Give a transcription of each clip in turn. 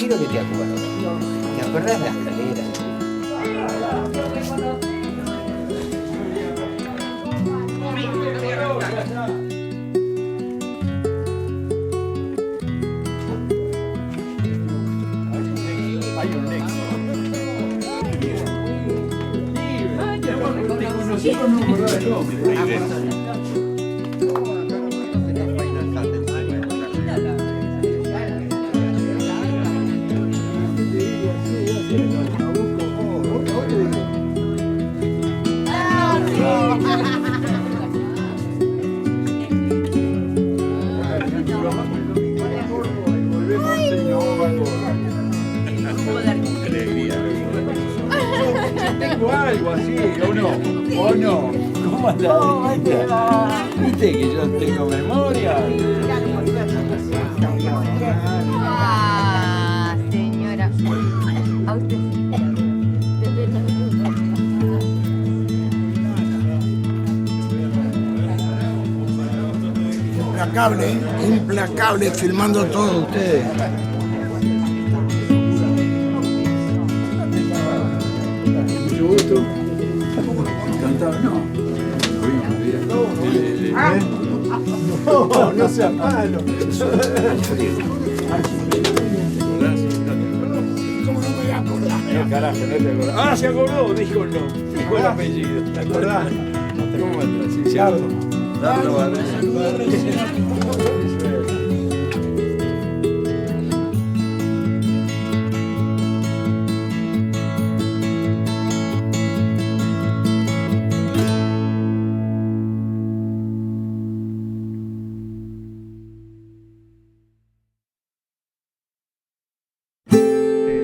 quiero que te acuerdes. ¿Te acordás de la escalera? Tengo algo así, ¿o no? ¿O no? ¿Cómo andás? ¿Viste que yo tengo memoria? Ah, señora. A usted. Implacable, filmando todo ustedes. Mucho gusto. Encantado, no. No sea malo. ¿Cómo no me voy a acordar? No, carajo, no te acordás. Ah, se acordó, dijo no. Dijo el apellido. ¿Te acordás? ¿Cómo entras? Sí, cierto. Dardo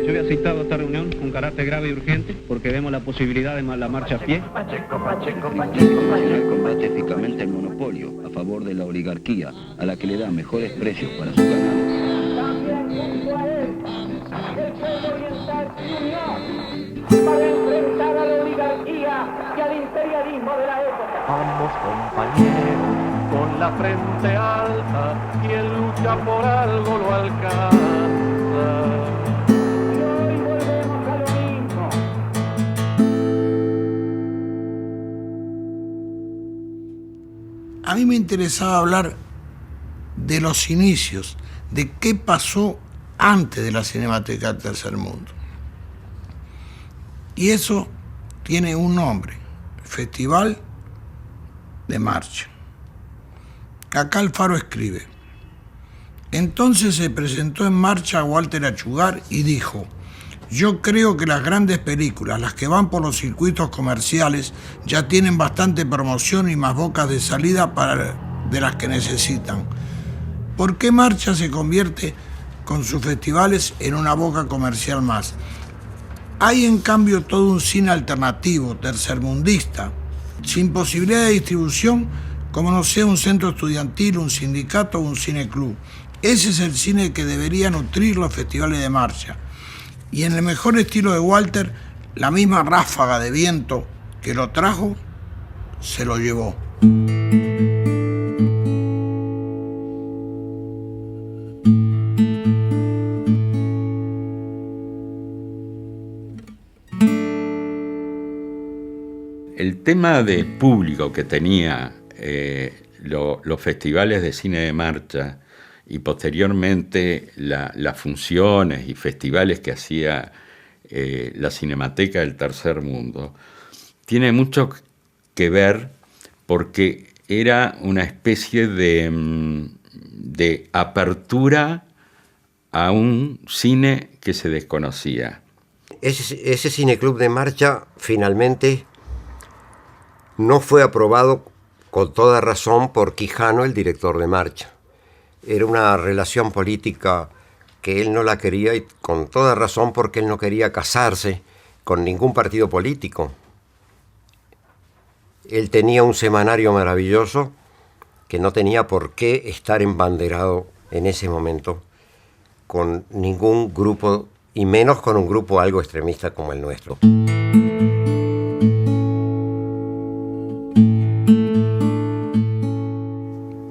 Yo había citado esta reunión con carácter grave y urgente porque vemos la posibilidad de la marcha a pie. Combate eficazmente el monopolio a favor de la oligarquía, a la que le da mejores precios para su ganado. Para enfrentar a la oligarquía y al imperialismo de la época. Vamos, compañeros, con la frente alta, quien lucha por algo lo alcanza. Y hoy volvemos a lo mismo. A mí me interesaba hablar de los inicios, de qué pasó antes de la Cinemateca del Tercer Mundo. Y eso tiene un nombre, Festival de Marcha. Acá Alfaro escribe: entonces se presentó en marcha a Walter Achugar y dijo: yo creo que las grandes películas, las que van por los circuitos comerciales, ya tienen bastante promoción y más bocas de salida de las que necesitan. ¿Por qué Marcha se convierte con sus festivales en una boca comercial más? Hay en cambio todo un cine alternativo, tercermundista, sin posibilidad de distribución, como no sea un centro estudiantil, un sindicato o un cineclub. Ese es el cine que debería nutrir los festivales de marcha. Y en el mejor estilo de Walter, la misma ráfaga de viento que lo trajo, se lo llevó. El tema de público que tenía los festivales de cine de marcha y posteriormente las funciones y festivales que hacía la Cinemateca del Tercer Mundo, tiene mucho que ver porque era una especie de apertura a un cine que se desconocía. Ese cineclub de marcha finalmente no fue aprobado con toda razón por Quijano, el director de marcha. Era una relación política que él no la quería, y con toda razón, porque él no quería casarse con ningún partido político. Él tenía un semanario maravilloso que no tenía por qué estar embanderado en ese momento con ningún grupo, y menos con un grupo algo extremista como el nuestro.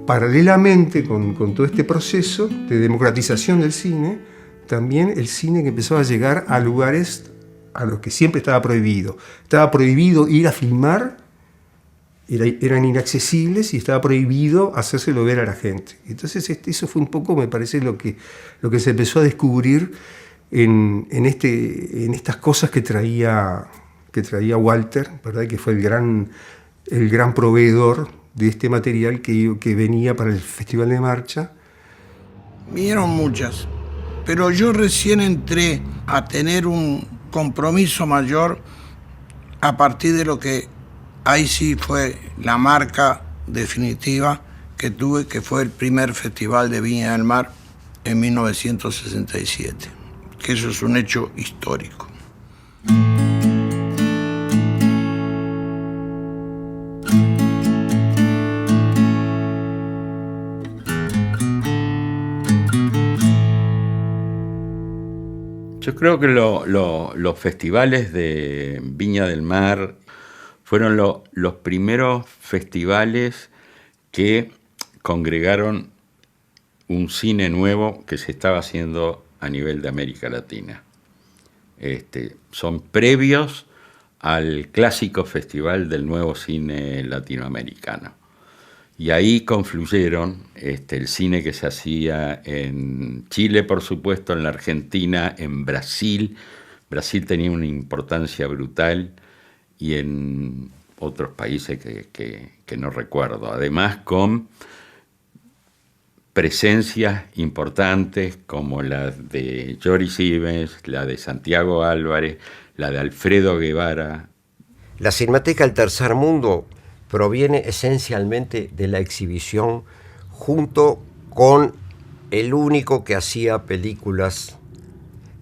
Paralelamente con todo este proceso de democratización del cine, también el cine que empezó a llegar a lugares a los que siempre estaba prohibido. Estaba prohibido ir a filmar, eran inaccesibles y estaba prohibido hacérselo ver a la gente. Entonces eso fue un poco, me parece, lo que se empezó a descubrir en estas cosas que traía Walter, ¿verdad? Que fue el gran proveedor de este material que venía para el Festival de Marcha. Vinieron muchas, pero yo recién entré a tener un compromiso mayor a partir de lo que ahí sí fue la marca definitiva que tuve, que fue el primer Festival de Viña del Mar en 1967, que eso es un hecho histórico. Yo creo que los festivales de Viña del Mar fueron los primeros festivales que congregaron un cine nuevo que se estaba haciendo a nivel de América Latina. Son previos al clásico Festival del Nuevo Cine Latinoamericano. Y ahí confluyeron el cine que se hacía en Chile, por supuesto, en la Argentina, en Brasil. Brasil tenía una importancia brutal y en otros países que no recuerdo. Además, con presencias importantes como la de Joris Ivens, la de Santiago Álvarez, la de Alfredo Guevara. La Cinemateca El Tercer Mundo proviene esencialmente de la exhibición junto con el único que hacía películas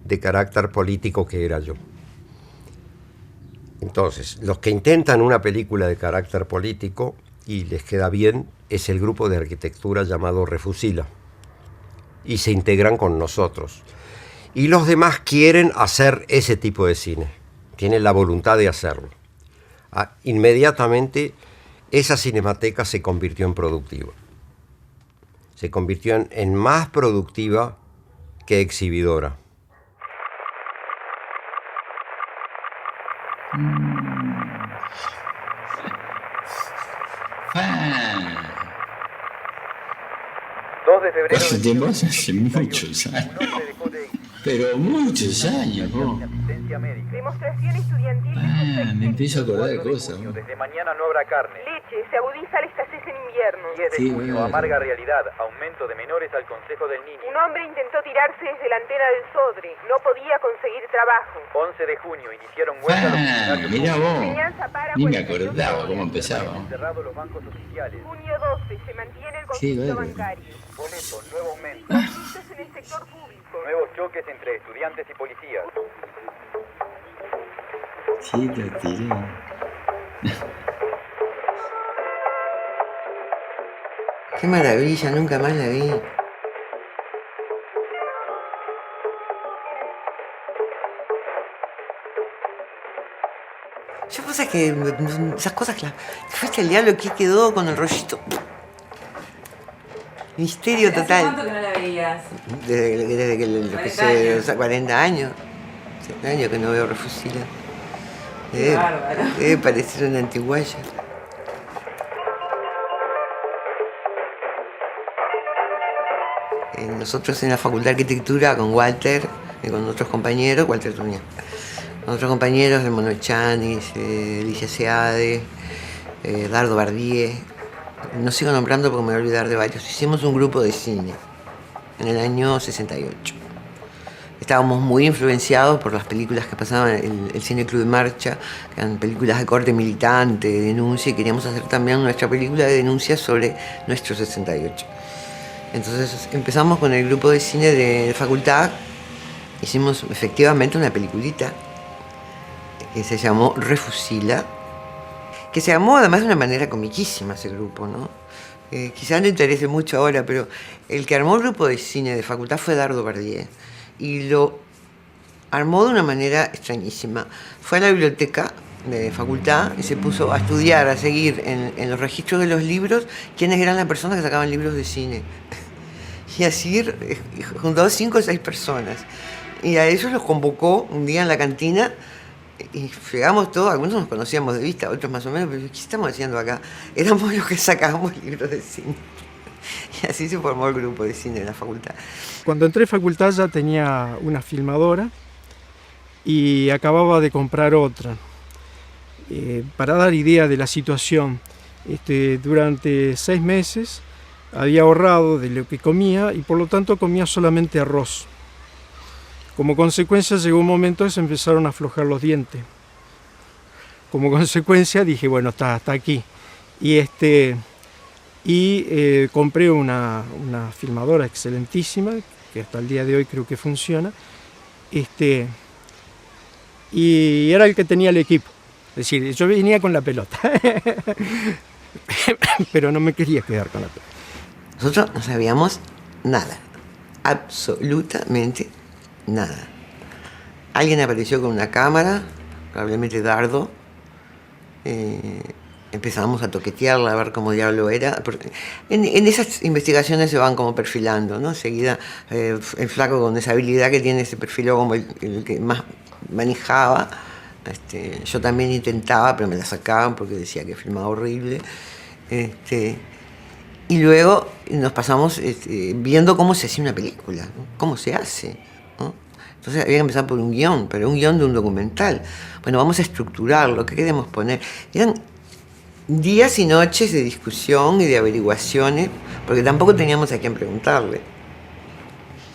de carácter político, que era yo. Entonces, los que intentan una película de carácter político y les queda bien es el grupo de arquitectura llamado Refusila, y se integran con nosotros. Y los demás quieren hacer ese tipo de cine, tienen la voluntad de hacerlo. Inmediatamente esa cinemateca se convirtió en productiva. Se convirtió en más productiva que exhibidora. Hace tiempo, hace muchos años. Pero muchos años, ¿no? Demostración estudiantil. Me empiezo a acordar de cosas. Desde mañana no habrá carne. Leche, se agudiza la escasez en invierno. 10 de junio, bueno. amarga realidad. Aumento de menores al Consejo del Niño. Un hombre intentó tirarse desde la antena del Sodre. No podía conseguir trabajo. 11 de junio, iniciaron huelga los funcionarios Mirá vos. Enseñanza para Ni me 42 acordaba cómo días. empezaba. Cerrados los bancos oficiales. Junio 12, se mantiene el Sí, conflicto bueno. bancario. Boleto, nuevo aumento. Conflictos en el sector público. Nuevos choques entre estudiantes y policías. Sí, la tiré. Qué maravilla, nunca más la vi. Yo pasa que esas cosas que fuiste el diablo que quedó con el rollito. Misterio total. ¿Cuánto que no la veías? Desde que lo que sé, o sea, 40 años. 70 años que no veo Refusila. Qué bárbaro. Debe parecer una antiguaya. Nosotros en la Facultad de Arquitectura con Walter y con otros compañeros, Walter Tuña, con otros compañeros, el Mono Chanis, Alicia Seade, Dardo Bardier, no sigo nombrando porque me voy a olvidar de varios. Hicimos un grupo de cine en el año 68. Estábamos muy influenciados por las películas que pasaban en el Cine Club de Marcha, que eran películas de corte militante, de denuncia, y queríamos hacer también nuestra película de denuncia sobre nuestro 68. Entonces empezamos con el grupo de cine de facultad, hicimos efectivamente una peliculita que se llamó Refusila, que se llamó además de una manera comiquísima ese grupo, ¿no? Quizás no interese mucho ahora, pero el que armó el grupo de cine de facultad fue Dardo Bardier, y lo armó de una manera extrañísima. Fue a la biblioteca de facultad y se puso a estudiar, a seguir en los registros de los libros quiénes eran las personas que sacaban libros de cine. Y así juntó 5 o 6 personas. Y a ellos los convocó un día en la cantina y llegamos todos, algunos nos conocíamos de vista, otros más o menos, pero ¿qué estamos haciendo acá? Éramos los que sacábamos libros de cine. Y así se formó el grupo de cine de la facultad. Cuando entré a facultad ya tenía una filmadora y acababa de comprar otra. Para dar idea de la situación, durante 6 meses había ahorrado de lo que comía y por lo tanto comía solamente arroz. Como consecuencia llegó un momento que se empezaron a aflojar los dientes. Como consecuencia dije, bueno, está aquí. Y compré una filmadora excelentísima, que hasta el día de hoy creo que funciona. Y era el que tenía el equipo. Es decir, yo venía con la pelota. Pero no me quería quedar con la pelota. Nosotros no sabíamos nada. Absolutamente nada. Alguien apareció con una cámara, probablemente Dardo. Empezamos a toquetearla, a ver cómo diablo era. En esas investigaciones se van como perfilando, ¿no? Enseguida el flaco con esa habilidad que tiene se perfiló como el que más manejaba. Yo también intentaba, pero me la sacaban porque decía que filmaba horrible. Y luego nos pasamos viendo cómo se hacía una película, ¿no? Cómo se hace, ¿no? Entonces había que empezar por un guión, pero un guión de un documental. Bueno, vamos a estructurarlo, ¿qué queremos poner? Eran días y noches de discusión y de averiguaciones, porque tampoco teníamos a quién preguntarle.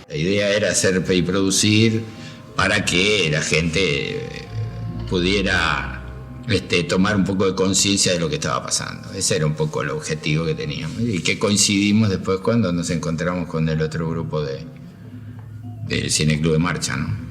La idea era hacer y producir para que la gente pudiera tomar un poco de conciencia de lo que estaba pasando. Ese era un poco el objetivo que teníamos. Y que coincidimos después cuando nos encontramos con el otro grupo del Cine Club de Marcha, ¿no?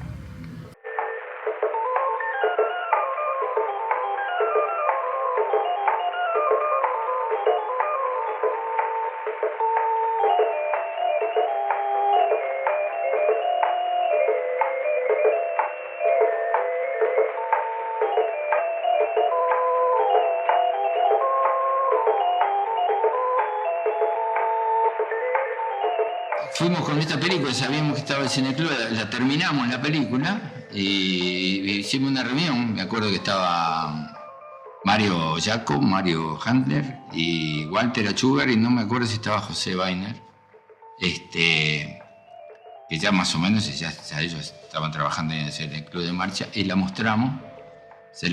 Fuimos con esta película, sabíamos que estaba el Cineclub, la terminamos la película y hicimos una reunión. Me acuerdo que estaba Mario Jacob, Mario Handler y Walter Achugar, y no me acuerdo si estaba José Weiner, que ya más o menos ya ellos estaban trabajando en el Cineclub de Marcha, y se la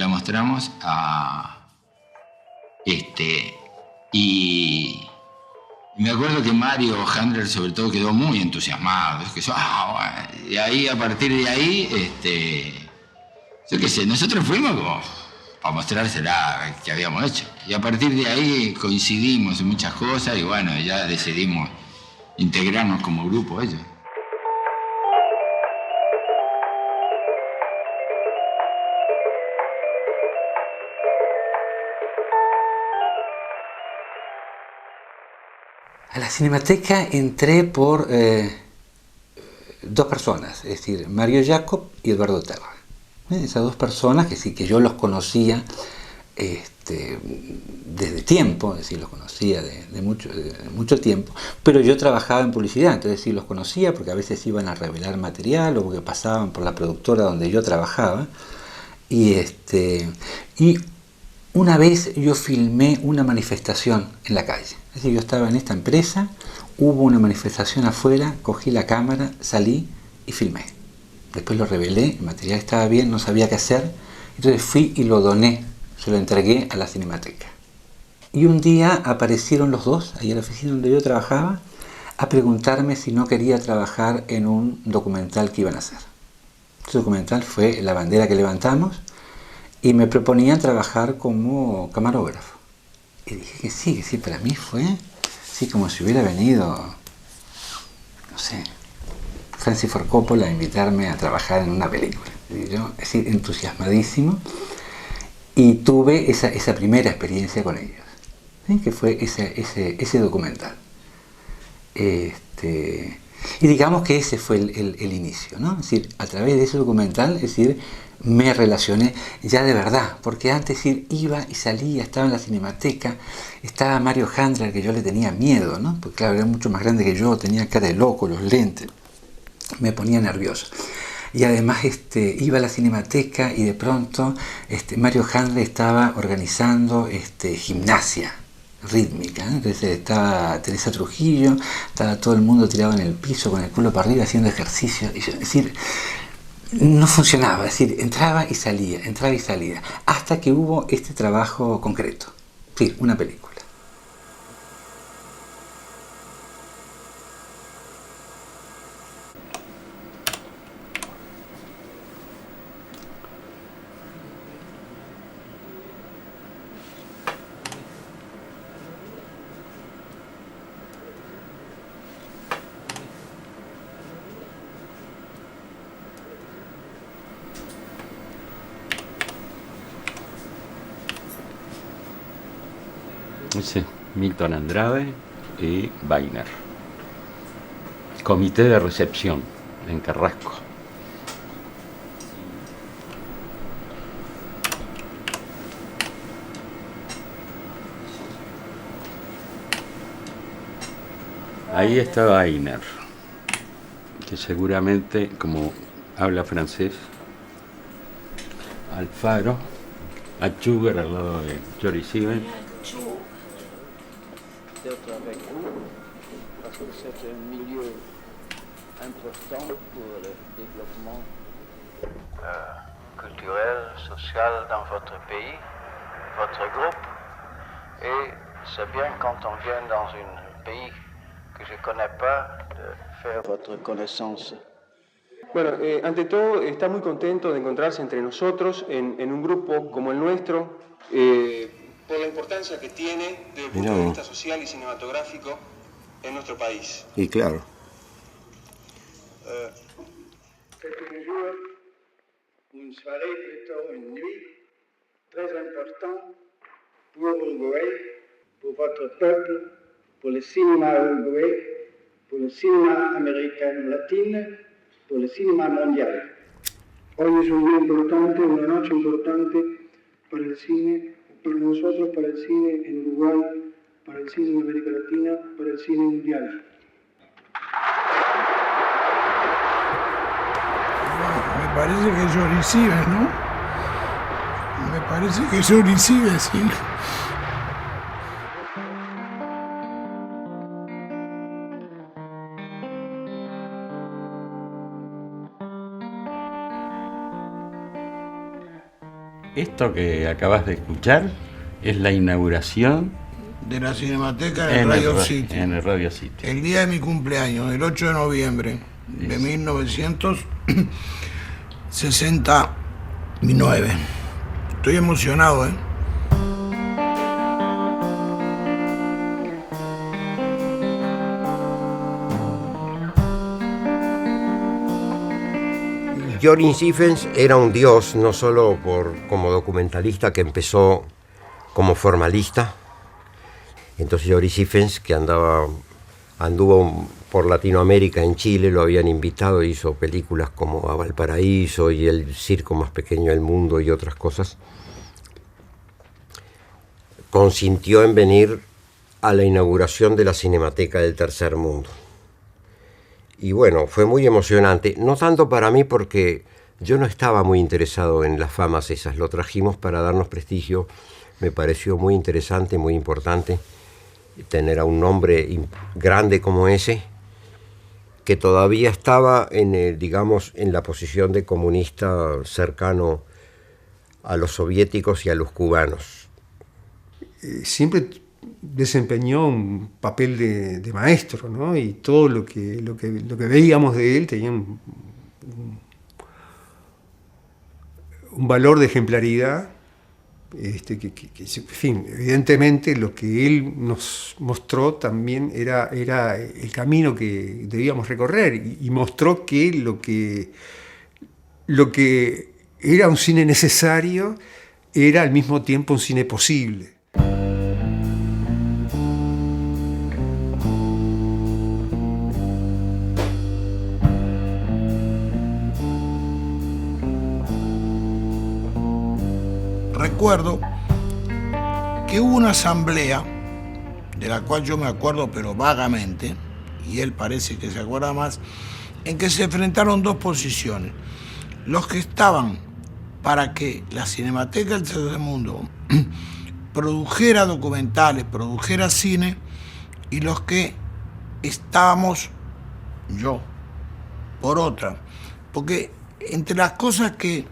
mostramos a y me acuerdo que Mario Handler sobre todo quedó muy entusiasmado, y ahí, a partir de ahí, yo qué sé, nosotros fuimos como a mostrársela que habíamos hecho, y a partir de ahí coincidimos en muchas cosas y bueno, ya decidimos integrarnos como grupo ellos. A la Cinemateca entré por 2 personas, es decir, Mario Jacob y Eduardo Terra. Esas 2 personas que sí que yo los conocía desde tiempo, es decir, los conocía de mucho tiempo, pero yo trabajaba en publicidad, entonces sí los conocía porque a veces iban a revelar material o porque pasaban por la productora donde yo trabajaba. Y una vez yo filmé una manifestación en la calle. Es decir, yo estaba en esta empresa, hubo una manifestación afuera, cogí la cámara, salí y filmé. Después lo revelé, el material estaba bien, no sabía qué hacer, entonces fui y lo doné, se lo entregué a la Cinemateca. Y un día aparecieron los 2, ahí en la oficina donde yo trabajaba, a preguntarme si no quería trabajar en un documental que iban a hacer. Ese documental fue La bandera que levantamos, y me proponían trabajar como camarógrafo. Y dije que sí, para mí fue así como si hubiera venido, no sé, Francis Ford Coppola a invitarme a trabajar en una película. Y yo, así, entusiasmadísimo, y tuve esa primera experiencia con ellos, ¿sí? Que fue ese documental. Y digamos que ese fue el inicio, ¿no? Es decir, a través de ese documental, es decir, me relacioné ya de verdad, porque antes, es decir, iba y salía, estaba en la Cinemateca, estaba Mario Handler, que yo le tenía miedo, ¿no? Porque claro, era mucho más grande que yo, tenía cara de loco, los lentes, me ponía nervioso. Y además iba a la Cinemateca y de pronto Mario Handler estaba organizando gimnasia rítmica, ¿no? Entonces estaba Teresa Trujillo, estaba todo el mundo tirado en el piso con el culo para arriba haciendo ejercicio. Y yo, es decir, no funcionaba, es decir, entraba y salía, hasta que hubo este trabajo concreto, sí, una película. Ese Milton Andrade y Weiner. Comité de recepción en Carrasco. Ahí está Weiner, que seguramente, como habla francés, Alfaro, Achugar al lado de Jory Siven. D'être avec vous, parce que c'est un milieu important pour le développement culturel, social dans votre pays, votre groupe. Et c'est bien quand on vient dans un pays que je ne connais pas de faire votre connaissance. Bueno, ante todo está muy contento de encontrarse entre nosotros en un grupo como el nuestro, por la importancia que tiene desde el punto de vista social y cinematográfico en nuestro país. Y claro. C'est un jour, une soirée, plutôt une nuit, très important pour Uruguay, pour votre peuple, pour le cinéma uruguay, pour le cinéma américain latino, pour le cinéma mondial. Hoy es un día importante, una noche importante para el cine, para nosotros, para el cine en Uruguay, para el cine en América Latina, para el cine mundial. Me parece que es Jory Siven, ¿no? Me parece que es Jory Siven, sí. Esto que acabas de escuchar es la inauguración de la Cinemateca en Radio City. En el Radio City. El día de mi cumpleaños, el 8 de noviembre de 1969. Estoy emocionado, ¿eh? Jory Siffens era un dios, no solo como documentalista que empezó como formalista. Entonces Jory Siffens, que anduvo por Latinoamérica, en Chile, lo habían invitado, hizo películas como A Valparaíso y El circo más pequeño del mundo y otras cosas. Consintió en venir a la inauguración de la Cinemateca del Tercer Mundo. Y bueno, fue muy emocionante, no tanto para mí porque yo no estaba muy interesado en las famas esas, lo trajimos para darnos prestigio, me pareció muy interesante, muy importante tener a un hombre grande como ese, que todavía estaba en la posición de comunista cercano a los soviéticos y a los cubanos. Siempre desempeñó un papel de maestro, ¿no? Y todo lo que veíamos de él tenía un valor de ejemplaridad, en fin, evidentemente lo que él nos mostró también era el camino que debíamos recorrer y mostró que lo que era un cine necesario era al mismo tiempo un cine posible. acuerdo que hubo una asamblea, de la cual yo me acuerdo pero vagamente, y él parece que se acuerda más, en que se enfrentaron dos posiciones. Los que estaban para que la Cinemateca del Tercer Mundo produjera documentales, produjera cine, y los que estábamos, yo, por otra. Porque entre las cosas que,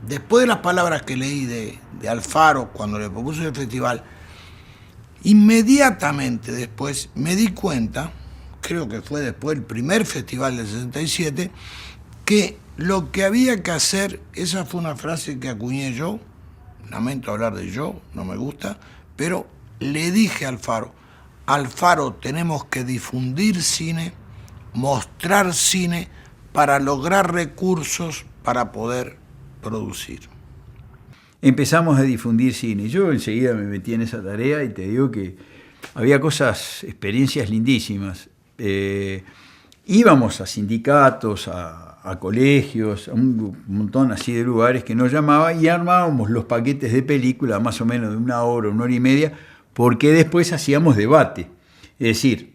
después de las palabras que leí de Alfaro cuando le propuso el festival, inmediatamente después me di cuenta, creo que fue después del primer festival del 67, que lo que había que hacer, esa fue una frase que acuñé yo, lamento hablar de yo, no me gusta, pero le dije a Alfaro, tenemos que difundir cine, mostrar cine para lograr recursos para poder producir. Empezamos a difundir cine. Yo enseguida me metí en esa tarea y te digo que había experiencias lindísimas. Íbamos a sindicatos, a colegios, a un montón así de lugares que nos llamaban y armábamos los paquetes de película más o menos de 1 hora, 1 hora y media, porque después hacíamos debate. Es decir,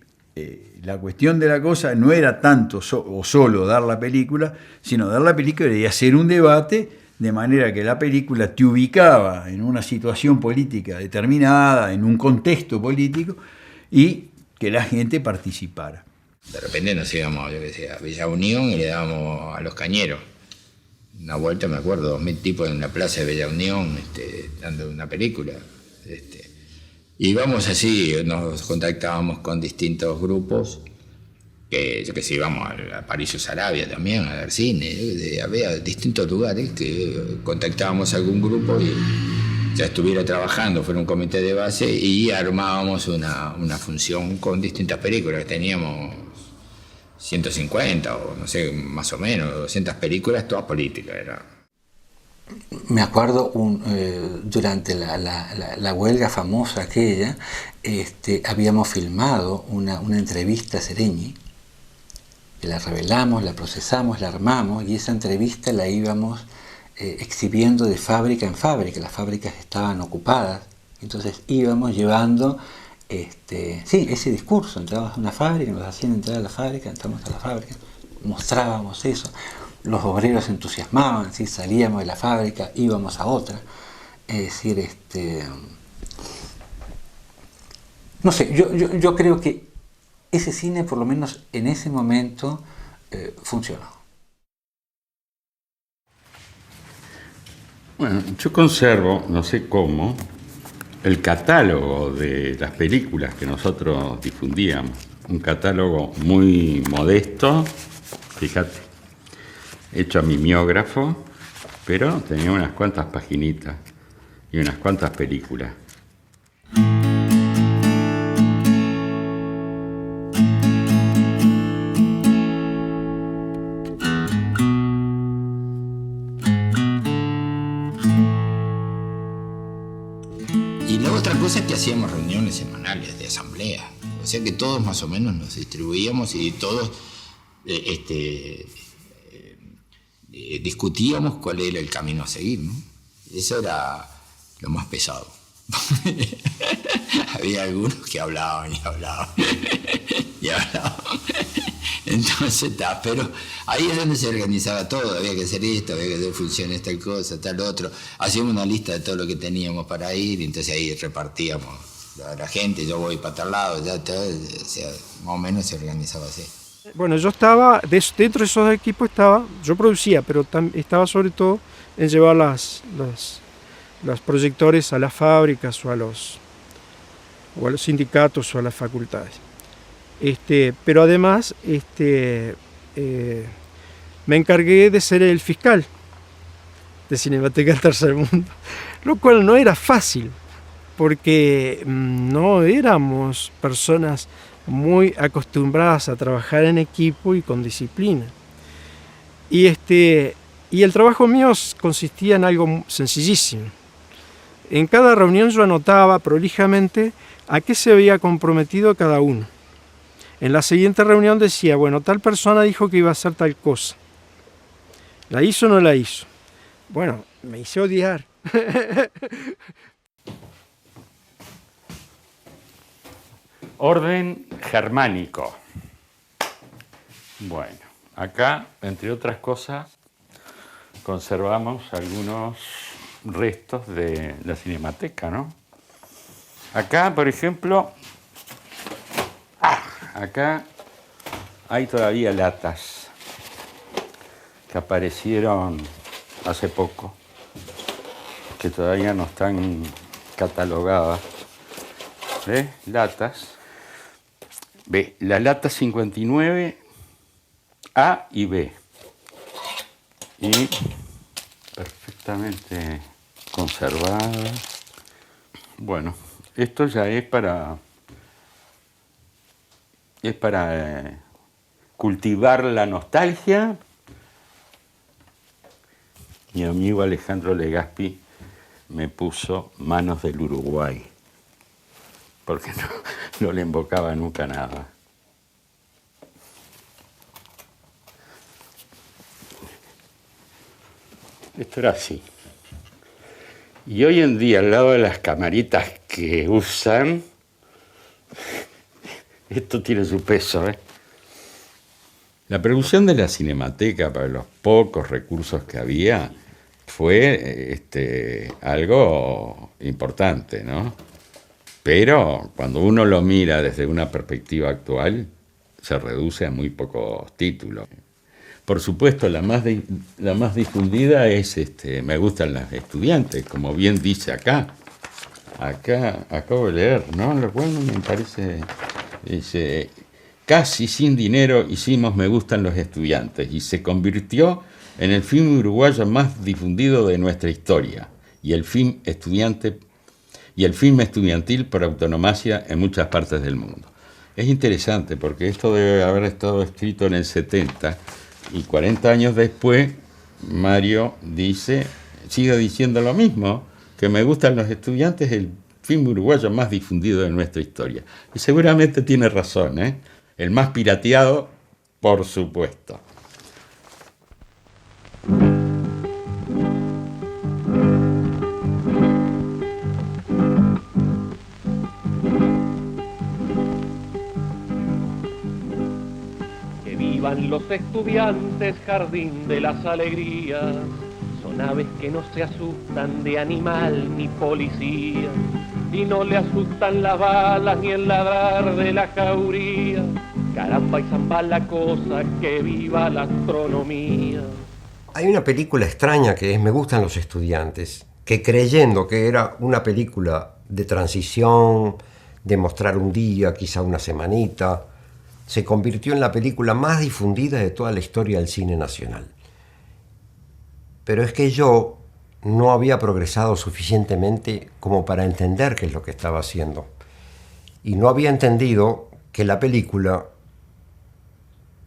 la cuestión de la cosa no era tanto o solo dar la película, sino dar la película y hacer un debate de manera que la película te ubicaba en una situación política determinada, en un contexto político, y que la gente participara. De repente nos íbamos, yo que sé, a Villa Unión y le dábamos a los cañeros. Una vuelta, me acuerdo, 2000 tipos en la plaza de Villa Unión dando una película. Y íbamos así, nos contactábamos con distintos grupos, que yo que sé, íbamos a París o Sarabia también, a ver cine, había distintos lugares que contactábamos a algún grupo y ya estuviera trabajando, fuera un comité de base, y armábamos una función con distintas películas. Teníamos 150 o no sé, más o menos, 200 películas, todas políticas. Me acuerdo durante la huelga famosa aquella, habíamos filmado una entrevista a Sereñi, que la revelamos, la procesamos, la armamos, y esa entrevista la íbamos exhibiendo de fábrica en fábrica. Las fábricas estaban ocupadas, entonces íbamos llevando ese discurso. Entrábamos a una fábrica, nos hacían entrar a la fábrica, entramos a la fábrica, mostrábamos eso. Los obreros se entusiasmaban, ¿sí? Salíamos de la fábrica, íbamos a otra. Es decir, no sé, yo creo que ese cine, por lo menos en ese momento, funcionó. Bueno, yo conservo, no sé cómo, el catálogo de las películas que nosotros difundíamos. Un catálogo muy modesto, fíjate, hecho a mimeógrafo, pero tenía unas cuantas paginitas y unas cuantas películas. Y la otra cosa es que hacíamos reuniones semanales de asamblea, o sea que todos más o menos nos distribuíamos y todos discutíamos cuál era el camino a seguir, ¿no? Eso era lo más pesado. Había algunos que hablaban y hablaban y hablaban. Entonces, pero ahí es donde se organizaba todo. Había que hacer esto, había que hacer funciones, tal cosa, tal otro. Hacíamos una lista de todo lo que teníamos para ir, y entonces ahí repartíamos a la gente. Yo voy para tal lado, ya todo, o sea, más o menos se organizaba así. Bueno, yo estaba, dentro de esos equipos yo producía, pero estaba sobre todo en llevar los proyectores a las fábricas o a los sindicatos o a las facultades. Pero además me encargué de ser el fiscal de Cinemateca del Tercer Mundo, lo cual no era fácil, porque no éramos personas muy acostumbradas a trabajar en equipo y con disciplina. Y el trabajo mío consistía en algo sencillísimo. En cada reunión yo anotaba prolijamente a qué se había comprometido cada uno. En la siguiente reunión decía, bueno, tal persona dijo que iba a hacer tal cosa. ¿La hizo o no la hizo? Bueno, me hizo odiar. Orden germánico. Bueno, acá, entre otras cosas, conservamos algunos restos de la Cinemateca, ¿no? Acá, por ejemplo, acá hay todavía latas que aparecieron hace poco, que todavía no están catalogadas. ¿Ves? Latas. Ve, la lata 59 A y B. Y perfectamente conservada. Bueno, esto ya es para cultivar la nostalgia. Mi amigo Alejandro Legaspi me puso Manos del Uruguay, porque no le invocaba nunca nada. Esto era así. Y hoy en día, al lado de las camaritas que usan, esto tiene su peso, ¿eh? La producción de la Cinemateca, para los pocos recursos que había, fue algo importante, ¿no? Pero cuando uno lo mira desde una perspectiva actual, se reduce a muy pocos títulos. Por supuesto, la más difundida es Me gustan las estudiantes, como bien dice acá. Acá acabo de leer, ¿no? Lo cual me parece... Dice, casi sin dinero hicimos Me gustan los estudiantes y se convirtió en el film uruguayo más difundido de nuestra historia y el film estudiantil por autonomacia en muchas partes del mundo. Es interesante porque esto debe haber estado escrito en el 70 y 40 años después Mario sigue diciendo lo mismo, que Me gustan los estudiantes, el film uruguayo más difundido de nuestra historia. Y seguramente tiene razón, ¿eh? El más pirateado, por supuesto. Que vivan los estudiantes, jardín de las alegrías. Son aves que no se asustan de animal ni policía, y no le asustan las balas ni el ladrar de la jauría. Caramba y zamba la cosa, que viva la astronomía. Hay una película extraña que es Me gustan los estudiantes, que creyendo que era una película de transición, de mostrar un día, quizá una semanita, se convirtió en la película más difundida de toda la historia del cine nacional. Pero es que yo no había progresado suficientemente como para entender qué es lo que estaba haciendo. Y no había entendido que la película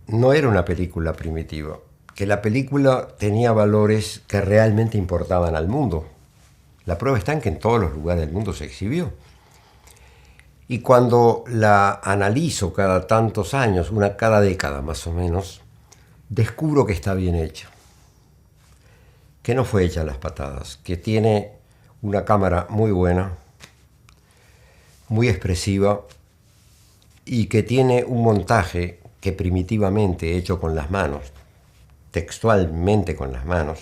no era una película primitiva, que la película tenía valores que realmente importaban al mundo. La prueba está en que en todos los lugares del mundo se exhibió. Y cuando la analizo cada tantos años, cada década más o menos, descubro que está bien hecha. Que no fue hecha a las patadas, que tiene una cámara muy buena, muy expresiva, y que tiene un montaje que primitivamente hecho con las manos, textualmente con las manos,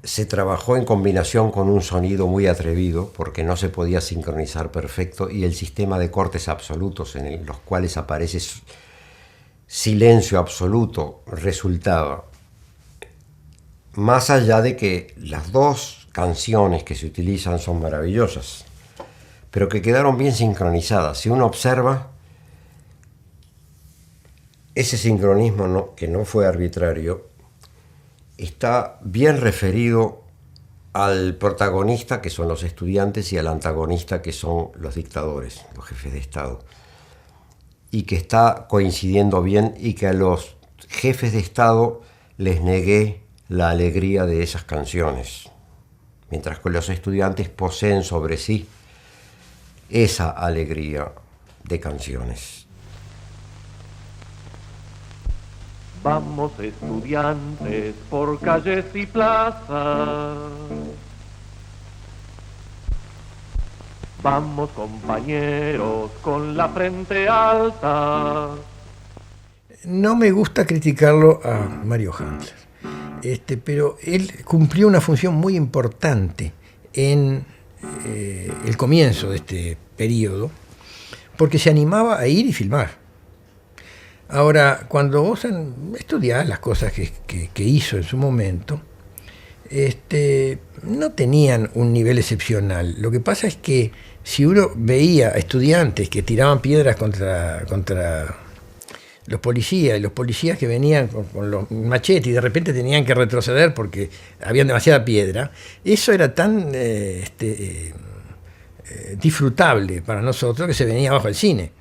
se trabajó en combinación con un sonido muy atrevido, porque no se podía sincronizar perfecto, y el sistema de cortes absolutos en los cuales aparece silencio absoluto resultaba. Más allá de que las dos canciones que se utilizan son maravillosas, pero que quedaron bien sincronizadas. Si uno observa, ese sincronismo que no fue arbitrario, está bien referido al protagonista, que son los estudiantes, y al antagonista, que son los dictadores, los jefes de Estado. Y que está coincidiendo bien, y que a los jefes de Estado les negué la alegría de esas canciones, mientras que los estudiantes poseen sobre sí esa alegría de canciones. Vamos estudiantes por calles y plazas. Vamos compañeros con la frente alta. No me gusta criticarlo a Mario Handler, pero él cumplió una función muy importante en el comienzo de este periodo, porque se animaba a ir y filmar. Ahora, cuando vos estudiás las cosas que hizo en su momento, no tenían un nivel excepcional. Lo que pasa es que si uno veía a estudiantes que tiraban piedras contra los policías, y los policías que venían con los machetes y de repente tenían que retroceder porque habían demasiada piedra, eso era tan disfrutable para nosotros que se venía abajo el cine.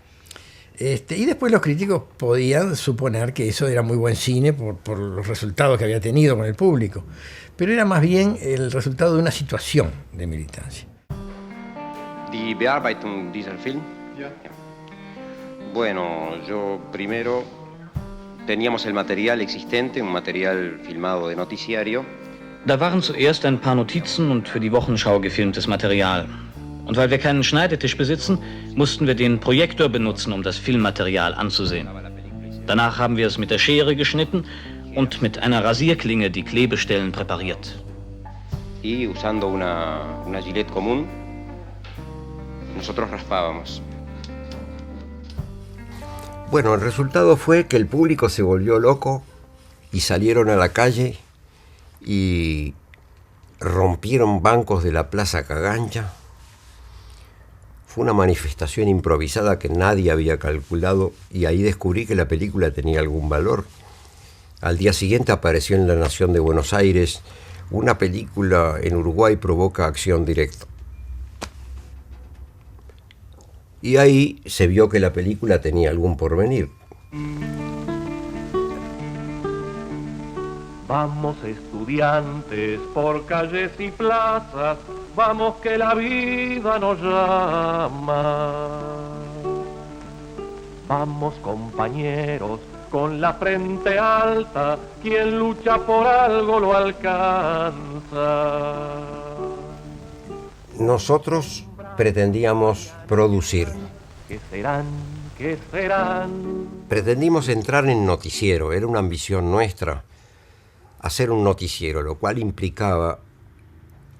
Y después los críticos podían suponer que eso era muy buen cine por los resultados que había tenido con el público, pero era más bien el resultado de una situación de militancia. Die Bearbeitung dieser Film? Ja. Bueno, yo primero teníamos el material existente, un material filmado de noticiario. Da waren zuerst ein paar Notizen und für die Wochenschau gefilmtes Material. Und weil wir keinen Schneidetisch besitzen, mussten wir den Projektor benutzen, um das Filmmaterial anzusehen. Danach haben wir es mit der Schere geschnitten und mit einer Rasierklinge die Klebestellen präpariert. Y usando una Gillette común, nosotros raspábamos. Bueno, el resultado fue que el público se volvió loco y salieron a la calle y rompieron bancos de la Plaza Cagancha. Fue una manifestación improvisada que nadie había calculado y ahí descubrí que la película tenía algún valor. Al día siguiente apareció en La Nación de Buenos Aires: una película en Uruguay provoca acción directa. Y ahí se vio que la película tenía algún porvenir. Vamos estudiantes por calles y plazas, vamos que la vida nos llama. Vamos compañeros con la frente alta, quien lucha por algo lo alcanza. Nosotros pretendíamos producir. ¿Qué serán? ¿Qué serán? Pretendimos entrar en noticiero, era una ambición nuestra, hacer un noticiero, lo cual implicaba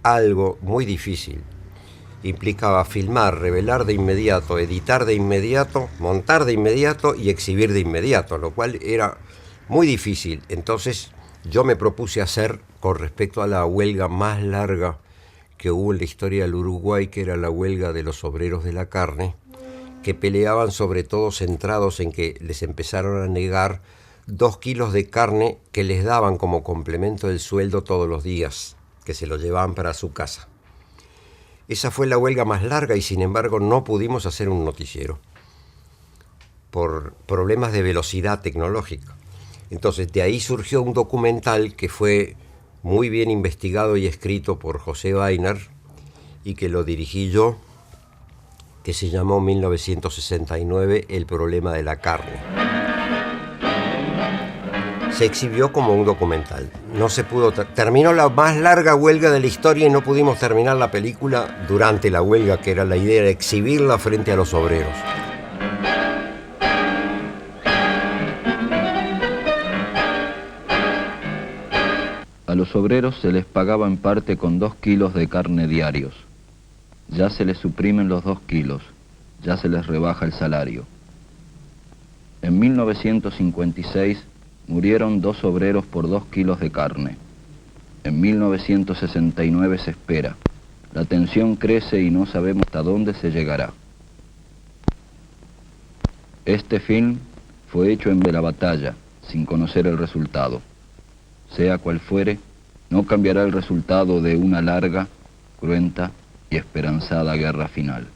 algo muy difícil. Implicaba filmar, revelar de inmediato, editar de inmediato, montar de inmediato y exhibir de inmediato, lo cual era muy difícil. Entonces yo me propuse hacer, con respecto a la huelga más larga que hubo en la historia del Uruguay, que era la huelga de los obreros de la carne, que peleaban sobre todo centrados en que les empezaron a negar 2 kilos de carne que les daban como complemento del sueldo todos los días, que se lo llevaban para su casa. Esa fue la huelga más larga y sin embargo no pudimos hacer un noticiero por problemas de velocidad tecnológica. Entonces de ahí surgió un documental que fue muy bien investigado y escrito por José Weiner y que lo dirigí yo, que se llamó 1969 El problema de la carne. Se exhibió como un documental. No se pudo terminó la más larga huelga de la historia y no pudimos terminar la película durante la huelga, que era la idea de exhibirla frente a los obreros. A los obreros se les pagaba en parte con 2 kilos de carne diarios. Ya se les suprimen los 2 kilos, ya se les rebaja el salario. En 1956 murieron 2 obreros por 2 kilos de carne. En 1969 se espera. La tensión crece y no sabemos hasta dónde se llegará. Este film fue hecho en la batalla, sin conocer el resultado. Sea cual fuere, no cambiará el resultado de una larga, cruenta y esperanzada guerra final.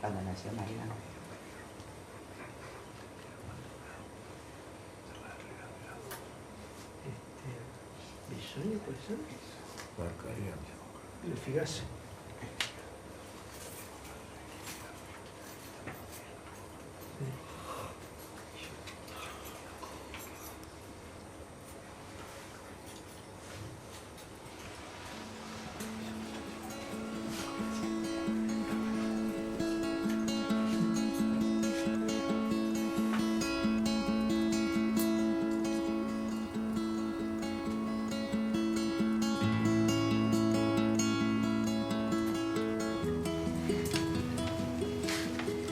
Cuando nació Mariano. ¿Bisoño puede ser? Pero fíjate.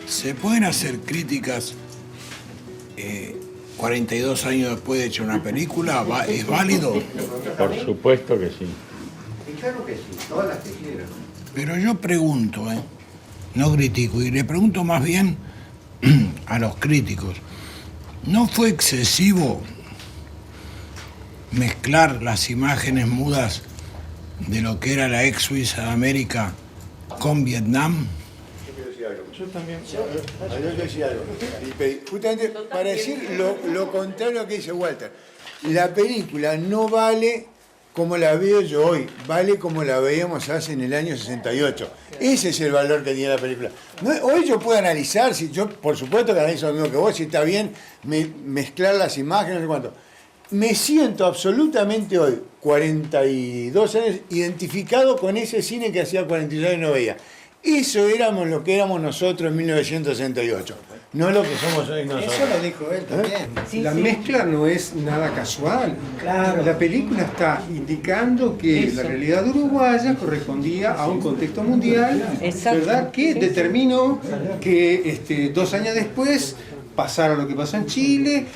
¿Se pueden hacer críticas 42 años después de hecho una película? ¿Es válido? Por supuesto que sí. Y claro que sí, todas las que quieran. Pero yo pregunto, no critico, y le pregunto más bien a los críticos, ¿no fue excesivo mezclar las imágenes mudas de lo que era la ex Suiza de América con Vietnam? Yo también. Yo quiero decir algo. Justamente para decir lo contrario a lo que dice Walter. La película no vale como la veo yo hoy, vale como la veíamos hace en el año 68. Ese es el valor que tiene la película. No, hoy yo puedo analizar, si yo por supuesto que analizo lo mismo que vos, si está bien mezclar las imágenes, no sé cuánto. Me siento absolutamente hoy, 42 años, identificado con ese cine que hacía 42 años no veía. Eso éramos lo que éramos nosotros en 1968, no lo que somos hoy nosotros. Eso lo dijo él también. Sí, la sí. mezcla no es nada casual. Claro. La película está indicando que la realidad uruguaya correspondía a un contexto mundial, ¿verdad? Que determinó que 2 años después pasara lo que pasó en Chile,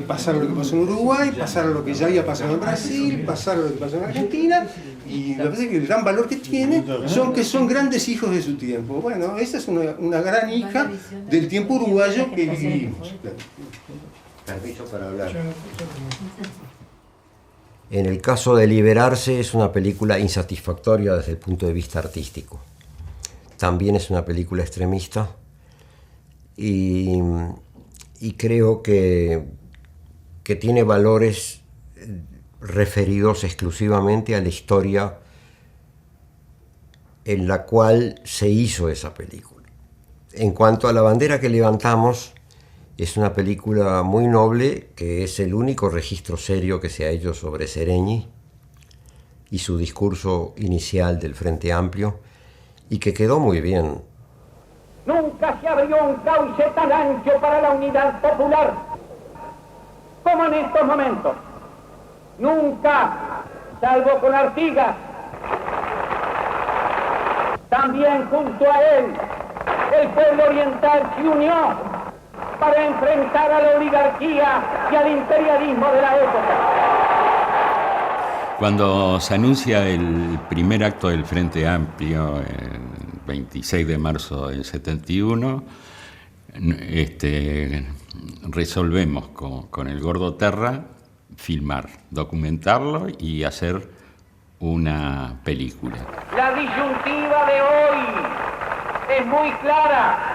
pasara lo que pasó en Uruguay, pasara lo que ya había pasado en Brasil, pasara lo que pasó en Argentina, y lo que pasa es que el gran valor que tiene son grandes hijos de su tiempo. Bueno, esa es una gran hija del tiempo uruguayo que vivimos. Permiso para hablar. En el caso de Liberarse es una película insatisfactoria desde el punto de vista artístico. También es una película extremista y creo que tiene valores referidos exclusivamente a la historia en la cual se hizo esa película. En cuanto a La bandera que levantamos, es una película muy noble, que es el único registro serio que se ha hecho sobre Seregni y su discurso inicial del Frente Amplio, y que quedó muy bien. Nunca se abrió un cauce tan ancho para la unidad popular como en estos momentos. Nunca, salvo con Artigas. También junto a él, el pueblo oriental se unió para enfrentar a la oligarquía y al imperialismo de la época. Cuando se anuncia el primer acto del Frente Amplio, el 26 de marzo del 71, resolvemos con el Gordo Terra filmar, documentarlo y hacer una película. La disyuntiva de hoy es muy clara.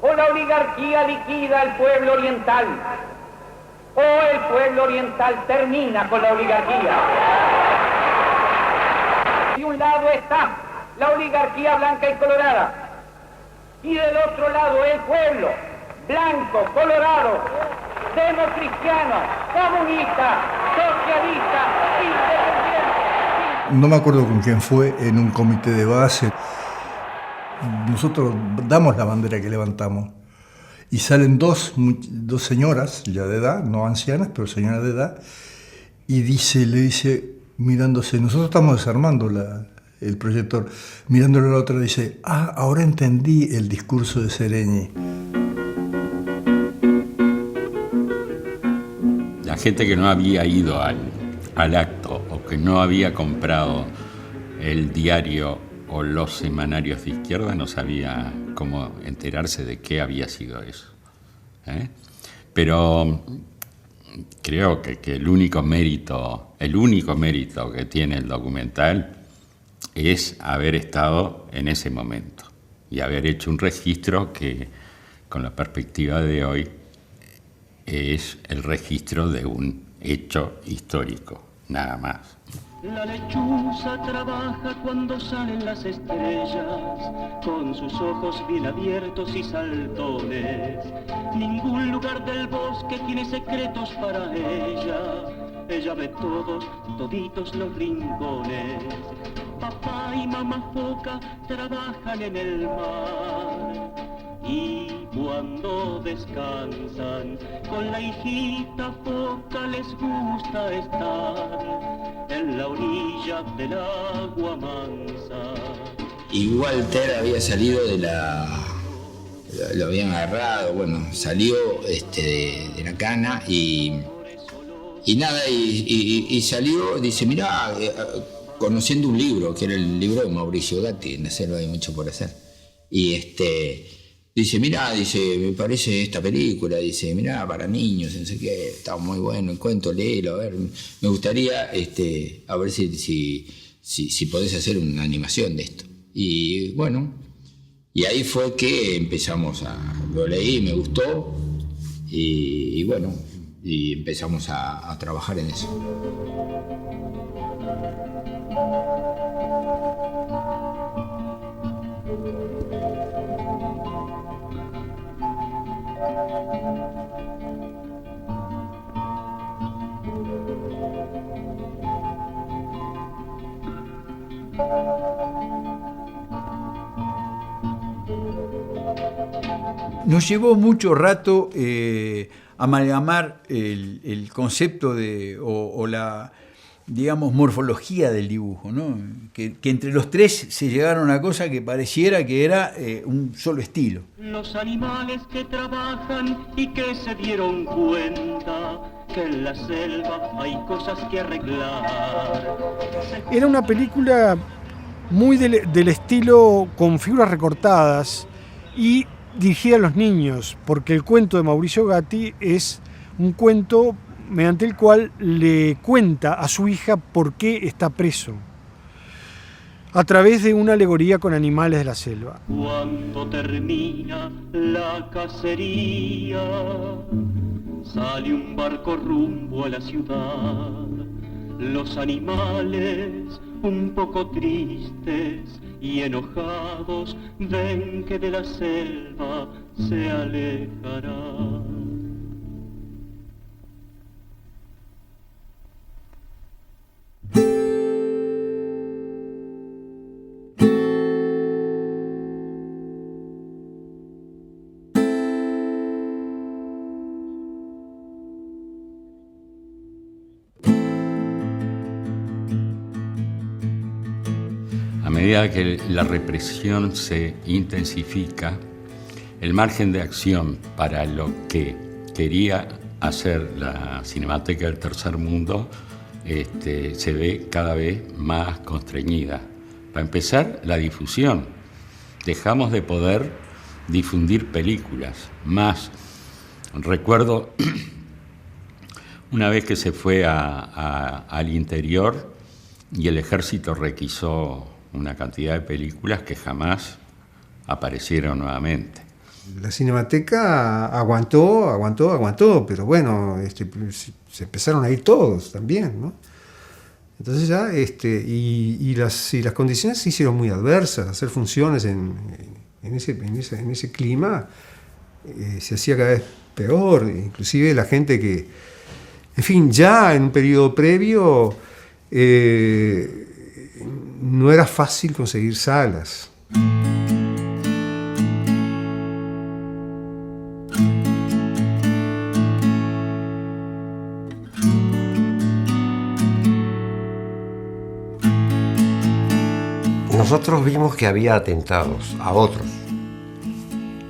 O la oligarquía liquida al pueblo oriental, o el pueblo oriental termina con la oligarquía. De un lado está la oligarquía blanca y colorada, y del otro lado el pueblo blanco, colorado, democristiano, comunista, socialista, independiente. No me acuerdo con quién fue, en un comité de base. Nosotros damos la bandera que levantamos y salen dos señoras ya de edad, no ancianas, pero señoras de edad, y le dice, mirándose, nosotros estamos desarmando el proyector, mirándole a la otra, dice, ahora entendí el discurso de Seregni. La gente que no había ido al acto o que no había comprado el diario o los semanarios de izquierda no sabía cómo enterarse de qué había sido eso. Pero creo que el único mérito que tiene el documental es haber estado en ese momento. y haber hecho un registro que, con la perspectiva de hoy, es el registro de un hecho histórico, nada más. La lechuza trabaja cuando salen las estrellas, con sus ojos bien abiertos y saltones. Ningún lugar del bosque tiene secretos para ella. Ella ve todos, toditos los rincones. Papá y mamá foca trabajan en el mar. Y cuando descansan, con la hijita foca les gusta estar en la orilla del agua mansa. Y Walter había salido de lo habían agarrado, bueno, salió de la cana y nada, y salió, dice, mirá, conociendo un libro, que era el libro de Mauricio Gatti, en la selva hay mucho por hacer. Y dice, mirá, dice, me parece esta película, dice, mirá, para niños, no sé qué, está muy bueno el cuento, léelo, a ver, me gustaría, a ver si podés hacer una animación de esto. Y bueno, y ahí fue que empezamos lo leí, me gustó, y bueno, y empezamos a trabajar en eso. Nos llevó mucho rato amalgamar el concepto o la, digamos, morfología del dibujo, ¿no? Que entre los tres se llegaron a una cosa que pareciera que era un solo estilo. Los animales que trabajan y que se dieron cuenta que en la selva hay cosas que arreglar. Era una película muy del estilo con figuras recortadas y dirigida a los niños, porque el cuento de Mauricio Gatti es un cuento mediante el cual le cuenta a su hija por qué está preso, a través de una alegoría con animales de la selva. Cuando termina la cacería, sale un barco rumbo a la ciudad. Los animales, un poco tristes y enojados, ven que de la selva se alejará. A medida que la represión se intensifica, el margen de acción para lo que quería hacer la Cinemateca del Tercer Mundo se ve cada vez más constreñida. Para empezar, la difusión. Dejamos de poder difundir películas. Más, recuerdo una vez que se fue al interior y el ejército requisó una cantidad de películas que jamás aparecieron nuevamente. La Cinemateca aguantó, pero bueno, se empezaron a ir todos también, ¿no? Entonces ya, y las condiciones se hicieron muy adversas. Hacer funciones en ese clima se hacía cada vez peor. Inclusive la gente que, en fin, ya en un periodo previo no era fácil conseguir salas. Nosotros vimos que había atentados a otros.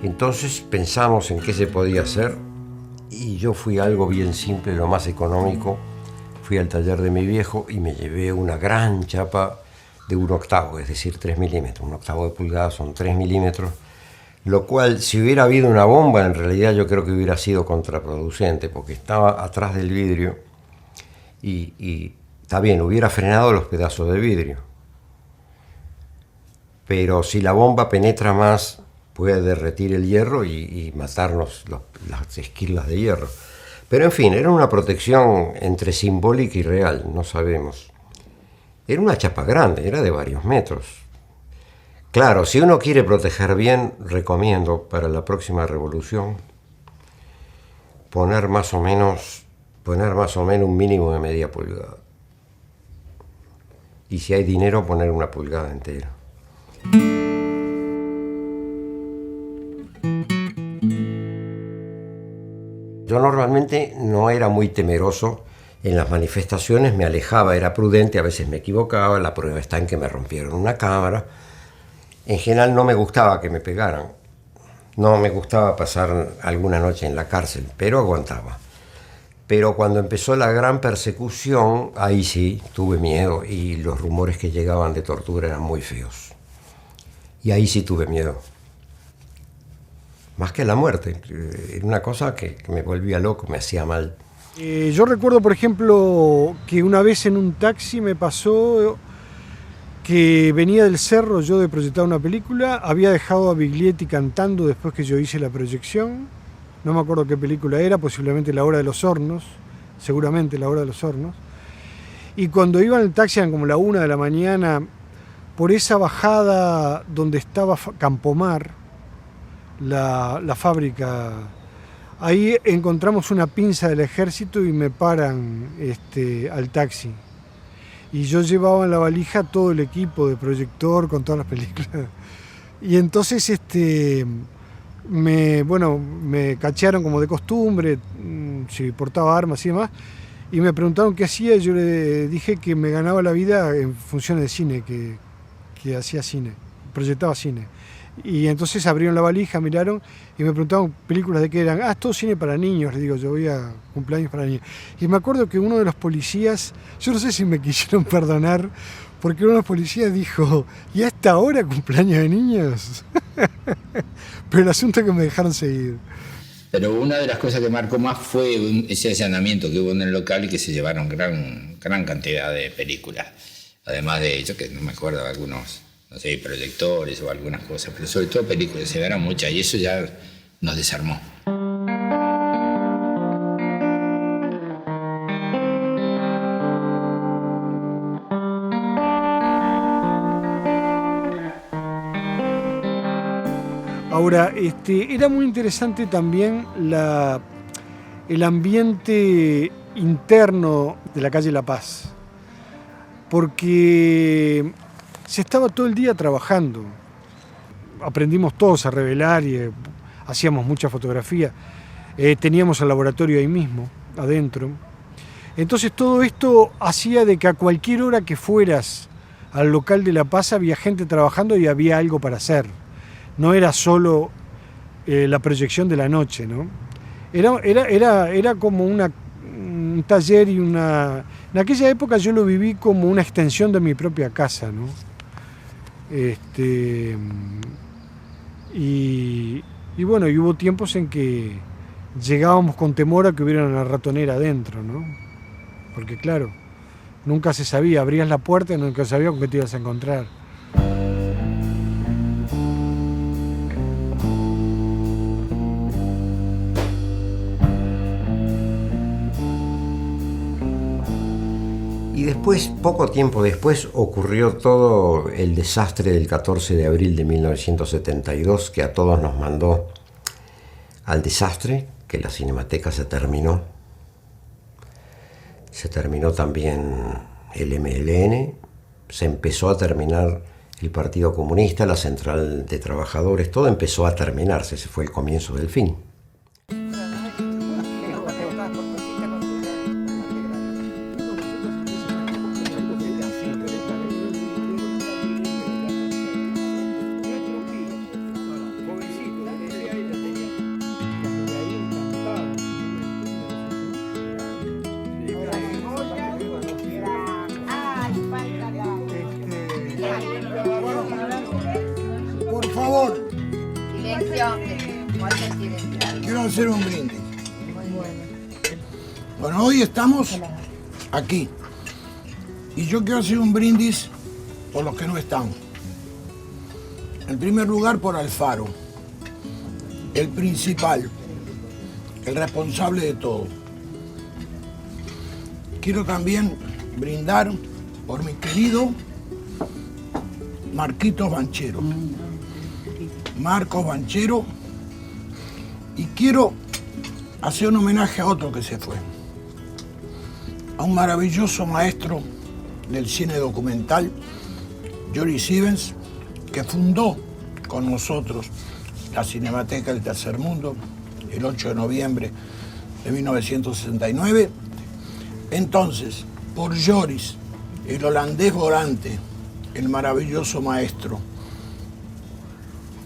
Entonces pensamos en qué se podía hacer y yo fui a algo bien simple, lo más económico. Fui al taller de mi viejo y me llevé una gran chapa de 1/8, es decir, 3 milímetros. 1/8 de pulgada son 3 milímetros, lo cual, si hubiera habido una bomba, en realidad yo creo que hubiera sido contraproducente, porque estaba atrás del vidrio y está bien, hubiera frenado los pedazos de vidrio. pero si la bomba penetra más, puede derretir el hierro y matarnos las esquirlas de hierro. Pero en fin, era una protección entre simbólica y real, no sabemos. Era una chapa grande, era de varios metros. Claro, si uno quiere proteger bien, recomiendo para la próxima revolución poner más o menos un mínimo de media pulgada. Y si hay dinero, poner una pulgada entera. Yo normalmente no era muy temeroso en las manifestaciones, me alejaba, era prudente, a veces me equivocaba, la prueba está en que me rompieron una cámara. En general no me gustaba que me pegaran, no me gustaba pasar alguna noche en la cárcel, pero aguantaba. Pero cuando empezó la gran persecución, ahí sí tuve miedo y los rumores que llegaban de tortura eran muy feos. Y ahí sí tuve miedo. Más que la muerte, era una cosa que me volvía loco, me hacía mal. Yo recuerdo, por ejemplo, que una vez en un taxi me pasó que venía del cerro yo de proyectar una película, había dejado a Biglietti cantando después que yo hice la proyección, no me acuerdo qué película era, posiblemente La Hora de los Hornos, seguramente La Hora de los Hornos, y cuando iba en el taxi eran como la 1 de la mañana, por esa bajada donde estaba Campomar, la fábrica, ahí encontramos una pinza del ejército y me paran al taxi. Y yo llevaba en la valija todo el equipo de proyector con todas las películas. Y entonces me cachearon como de costumbre, si portaba armas y demás, y me preguntaron qué hacía, y yo le dije que me ganaba la vida en funciones de cine, que hacía cine, proyectaba cine. Y entonces abrieron la valija, miraron y me preguntaban películas de qué eran. Es todo cine para niños, les digo, yo voy a cumpleaños para niños. Y me acuerdo que uno de los policías, yo no sé si me quisieron perdonar, porque uno de los policías dijo, ¿y a esta hora cumpleaños de niños? Pero el asunto es que me dejaron seguir. Pero una de las cosas que marcó más fue ese allanamiento que hubo en el local y que se llevaron gran cantidad de películas. Además de ello, que no me acuerdo de algunos, no sé, proyectores o algunas cosas, pero sobre todo películas, se llevaron muchas y eso ya nos desarmó. Ahora, era muy interesante también el ambiente interno de la calle La Paz, porque se estaba todo el día trabajando. Aprendimos todos a revelar y hacíamos mucha fotografía. Teníamos el laboratorio ahí mismo, adentro. Entonces todo esto hacía de que a cualquier hora que fueras al local de La Paz había gente trabajando y había algo para hacer. No era solo la proyección de la noche, ¿no? Era como un taller y una... En aquella época yo lo viví como una extensión de mi propia casa, ¿no? Y bueno, y hubo tiempos en que llegábamos con temor a que hubiera una ratonera adentro, ¿no? Porque claro, nunca se sabía, abrías la puerta y nunca sabías con qué te ibas a encontrar. Y después, poco tiempo después, ocurrió todo el desastre del 14 de abril de 1972, que a todos nos mandó al desastre, que la Cinemateca se terminó. Se terminó también el MLN, se empezó a terminar el Partido Comunista, la Central de Trabajadores, todo empezó a terminarse, ese fue el comienzo del fin. Por favor, Silencio. quiero hacer un brindis. Bueno, hoy estamos aquí. Y yo quiero hacer un brindis por los que no están. En primer lugar por Alfaro, el principal, el responsable de todo. Quiero también brindar por mi querido Marquitos Banchero, Marcos Banchero, y quiero hacer un homenaje a otro que se fue, a un maravilloso maestro del cine documental, Joris Ivens, que fundó con nosotros la Cinemateca del Tercer Mundo el 8 de noviembre de 1969. Entonces, por Joris, el holandés Volante, el maravilloso maestro,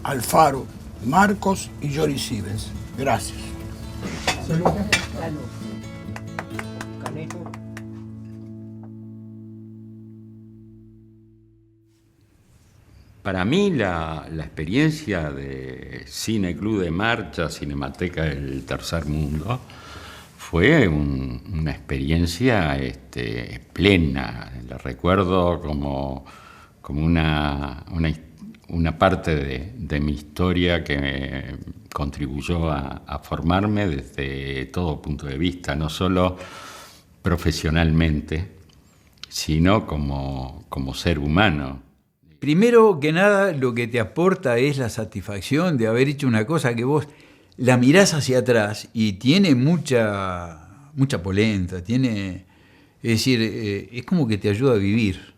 Alfaro, Marcos y Joris Ivens. Gracias. Salud. Para mí la experiencia de Cine Club de Marcha, Cinemateca del Tercer Mundo, fue una experiencia plena. La recuerdo como una parte de mi historia que me contribuyó a formarme desde todo punto de vista, no solo profesionalmente, sino como ser humano. Primero que nada, lo que te aporta es la satisfacción de haber hecho una cosa que vos la mirás hacia atrás y tiene mucha polenta, es decir, es como que te ayuda a vivir.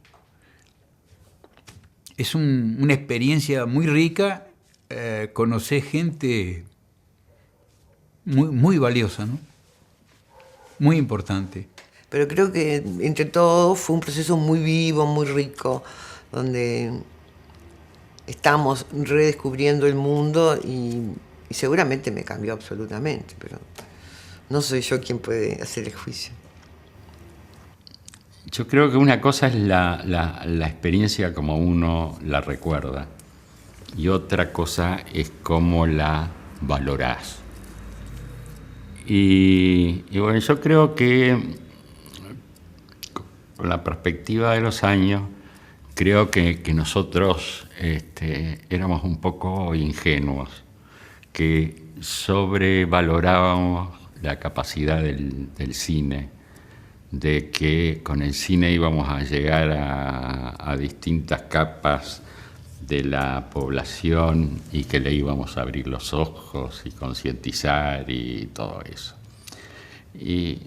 Es una experiencia muy rica, conocés gente muy, muy valiosa, ¿no? Muy importante. Pero creo que entre todo fue un proceso muy vivo, muy rico, donde estamos redescubriendo el mundo y seguramente me cambió absolutamente, pero no soy yo quien puede hacer el juicio. Yo creo que una cosa es la experiencia como uno la recuerda y otra cosa es cómo la valorás. Y bueno, yo creo que con la perspectiva de los años, creo que nosotros éramos un poco ingenuos, que sobrevalorábamos la capacidad del cine, de que con el cine íbamos a llegar a distintas capas de la población y que le íbamos a abrir los ojos y concientizar y todo eso. Y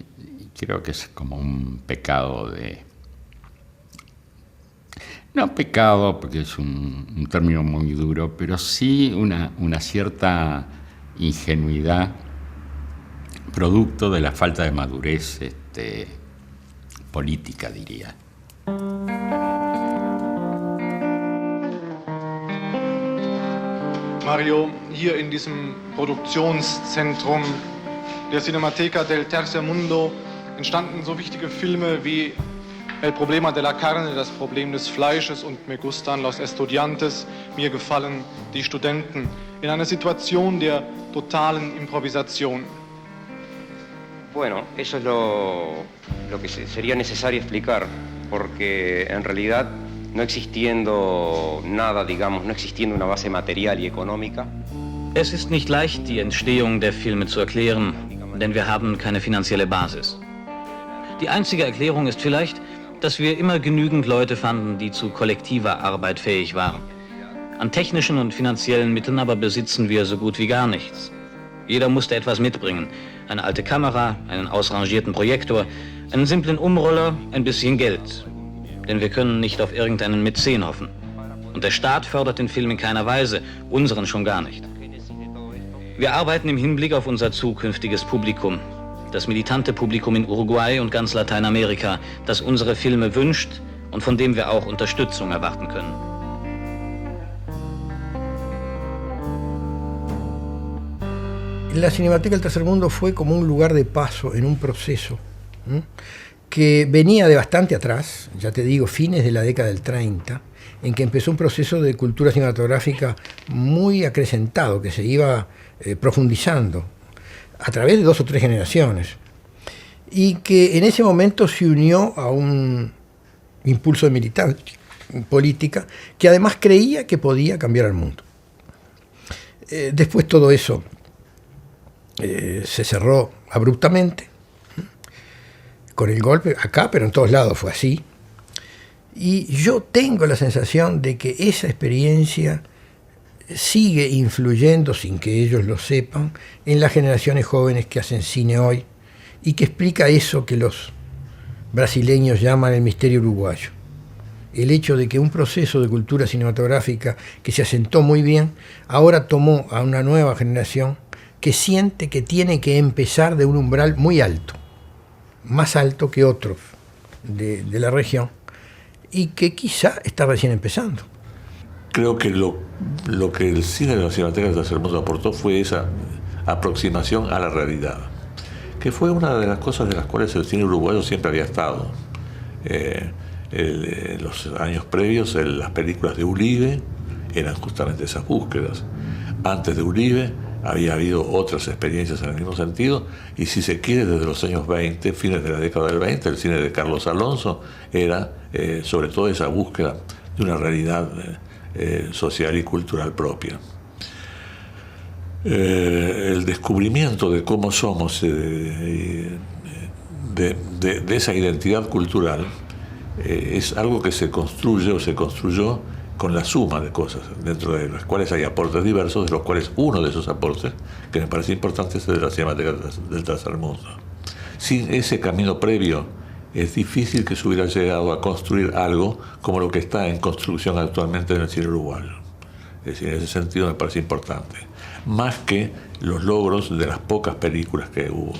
creo que es como un pecado no pecado, porque es un término muy duro, pero sí una cierta ingenuidad, producto de la falta de madurez política, diría. Mario, hier in diesem Produktionszentrum der Cinemateca del Tercer Mundo entstanden so wichtige Filme wie El problema de la carne, das Problem des Fleisches und Me gustan los estudiantes, mir gefallen die Studenten, in einer Situation der totalen Improvisation. Bueno, eso es lo que sería necesario explicar, porque en realidad no existiendo nada, digamos, no existiendo una base material y económica. Es ist nicht leicht, die Entstehung der Filme zu erklären, denn wir haben keine finanzielle Basis. Die einzige Erklärung ist vielleicht, dass wir immer genügend Leute fanden, die zu kollektiver Arbeit fähig waren. An technischen und finanziellen Mitteln aber besitzen wir so gut wie gar nichts. Jeder musste etwas mitbringen. Eine alte Kamera, einen ausrangierten Projektor, einen simplen Umroller, ein bisschen Geld. Denn wir können nicht auf irgendeinen Mäzen hoffen. Und der Staat fördert den Film in keiner Weise, unseren schon gar nicht. Wir arbeiten im Hinblick auf unser zukünftiges Publikum. Das militante Publikum in Uruguay und ganz Lateinamerika, das unsere Filme wünscht und von dem wir auch Unterstützung erwarten können. La Cinemateca del Tercer Mundo fue como un lugar de paso en un proceso que venía de bastante atrás, ya te digo, fines de la década del 30, en que empezó un proceso de cultura cinematográfica muy acrecentado, que se iba profundizando a través de 2 o 3 generaciones, y que en ese momento se unió a un impulso de militancia política, que además creía que podía cambiar el mundo. Después todo eso se cerró abruptamente, con el golpe acá, pero en todos lados fue así. Y yo tengo la sensación de que esa experiencia sigue influyendo, sin que ellos lo sepan, en las generaciones jóvenes que hacen cine hoy, y que explica eso que los brasileños llaman el misterio uruguayo. El hecho de que un proceso de cultura cinematográfica que se asentó muy bien, ahora tomó a una nueva generación que siente que tiene que empezar de un umbral muy alto, más alto que otros de la región, y que quizá está recién empezando. Creo que lo que el cine de la Cinemateca del Tercer Mundo aportó fue esa aproximación a la realidad, que fue una de las cosas de las cuales el cine uruguayo siempre había estado. En los años previos, las películas de Uribe eran justamente esas búsquedas. Antes de Uribe había habido otras experiencias en el mismo sentido, y si se quiere, desde los años 20, fines de la década del 20, el cine de Carlos Alonso era sobre todo esa búsqueda de una realidad social y cultural propia. El descubrimiento de cómo somos, de esa identidad cultural, es algo que se construye o se construyó con la suma de cosas, dentro de las cuales hay aportes diversos, de los cuales uno de esos aportes, que me parece importante, es el de la Cinemateca del Tercer Mundo. Sin ese camino previo, es difícil que se hubiera llegado a construir algo como lo que está en construcción actualmente en el cine uruguayo. Es decir, en ese sentido me parece importante, más que los logros de las pocas películas que hubo.